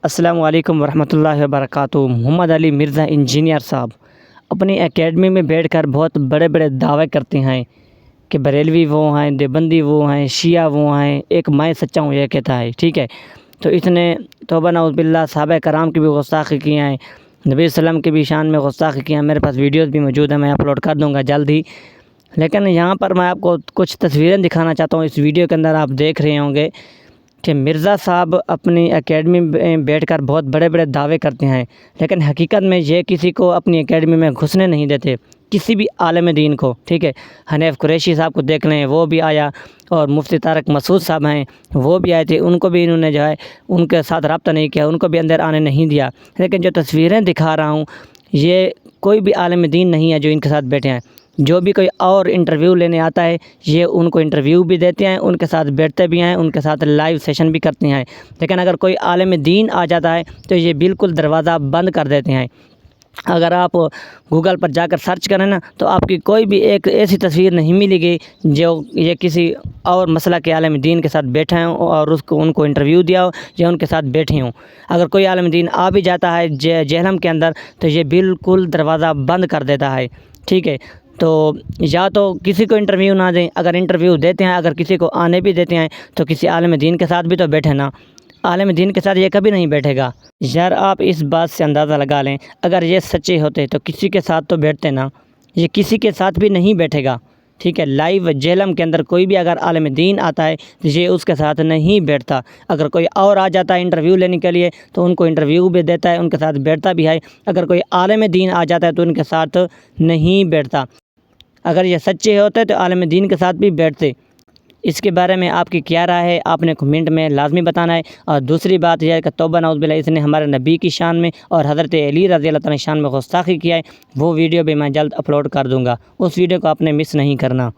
السلام علیکم ورحمۃ اللہ وبرکاتہ۔ محمد علی مرزا انجینئر صاحب اپنی اکیڈمی میں بیٹھ کر بہت بڑے بڑے دعوے کرتے ہیں کہ بریلوی وہ ہیں، دیوبندی وہ ہیں، شیعہ وہ ہیں، ایک میں سچا ہوں یہ کہتا ہے، ٹھیک ہے۔ تو اس نے توبہ نعوذ باللہ صحابہ کرام کی بھی گستاخی کی ہیں، نبی صلی اللہ علیہ وسلم کی بھی شان میں گستاخی کی ہیں۔ میرے پاس ویڈیوز بھی موجود ہیں، میں اپلوڈ کر دوں گا جلد ہی۔ لیکن یہاں پر میں آپ کو کچھ تصویریں دکھانا چاہتا ہوں۔ اس ویڈیو کے اندر آپ دیکھ رہے ہوں گے کہ مرزا صاحب اپنی اکیڈمی میں بیٹھ کر بہت بڑے بڑے دعوے کرتے ہیں، لیکن حقیقت میں یہ کسی کو اپنی اکیڈمی میں گھسنے نہیں دیتے، کسی بھی عالم دین کو، ٹھیک ہے۔ حنیف قریشی صاحب کو دیکھ لیں، وہ بھی آیا، اور مفتی طارق مسعود صاحب ہیں، وہ بھی آئے تھے، ان کو بھی انہوں نے جو ہے ان کے ساتھ رابطہ نہیں کیا، ان کو بھی اندر آنے نہیں دیا۔ لیکن جو تصویریں دکھا رہا ہوں یہ کوئی بھی عالم دین نہیں ہے جو ان کے ساتھ بیٹھے ہیں۔ جو بھی کوئی اور انٹرویو لینے آتا ہے یہ ان کو انٹرویو بھی دیتے ہیں، ان کے ساتھ بیٹھتے بھی ہیں، ان کے ساتھ لائیو سیشن بھی کرتے ہیں۔ لیکن اگر کوئی عالم دین آ جاتا ہے تو یہ بالکل دروازہ بند کر دیتے ہیں۔ اگر آپ گوگل پر جا کر سرچ کریں نا تو آپ کی کوئی بھی ایک ایسی تصویر نہیں ملے گی جو یہ کسی اور مسئلہ کے عالم دین کے ساتھ بیٹھے ہوں اور ان کو انٹرویو دیا ہو یا ان کے ساتھ بیٹھے ہوں۔ اگر کوئی عالم دین آ بھی جاتا ہے جہنم کے اندر تو یہ بالکل دروازہ بند کر دیتا ہے، ٹھیک ہے۔ تو یا تو کسی کو انٹرویو نہ دیں، اگر انٹرویو دیتے ہیں، اگر کسی کو آنے بھی دیتے ہیں تو کسی عالم دین کے ساتھ بھی تو بیٹھے نا۔ عالم دین کے ساتھ یہ کبھی نہیں بیٹھے گا۔ یار آپ اس بات سے اندازہ لگا لیں، اگر یہ سچے ہوتے تو کسی کے ساتھ تو بیٹھتے نا، یہ کسی کے ساتھ بھی نہیں بیٹھے گا، ٹھیک ہے۔ لائیو جہلم کے اندر کوئی بھی اگر عالم دین آتا ہے تو یہ اس کے ساتھ نہیں بیٹھتا۔ اگر کوئی اور آ جاتا ہے انٹرویو لینے کے لیے تو ان کو انٹرویو بھی دیتا ہے، ان کے ساتھ بیٹھتا بھی ہے۔ اگر کوئی عالم دین آ جاتا ہے تو ان کے ساتھ نہیں بیٹھتا۔ اگر یہ سچے ہوتے تو عالم دین کے ساتھ بھی بیٹھتے۔ اس کے بارے میں آپ کی کیا رائے ہے آپ نے کمنٹ میں لازمی بتانا ہے۔ اور دوسری بات یہ ہے کہ توبہ نعوذ باللہ اس نے ہمارے نبی کی شان میں اور حضرت علی رضی اللہ تعالیٰ کی شان میں گستاخی کیا ہے، وہ ویڈیو بھی میں جلد اپلوڈ کر دوں گا، اس ویڈیو کو آپ نے مس نہیں کرنا۔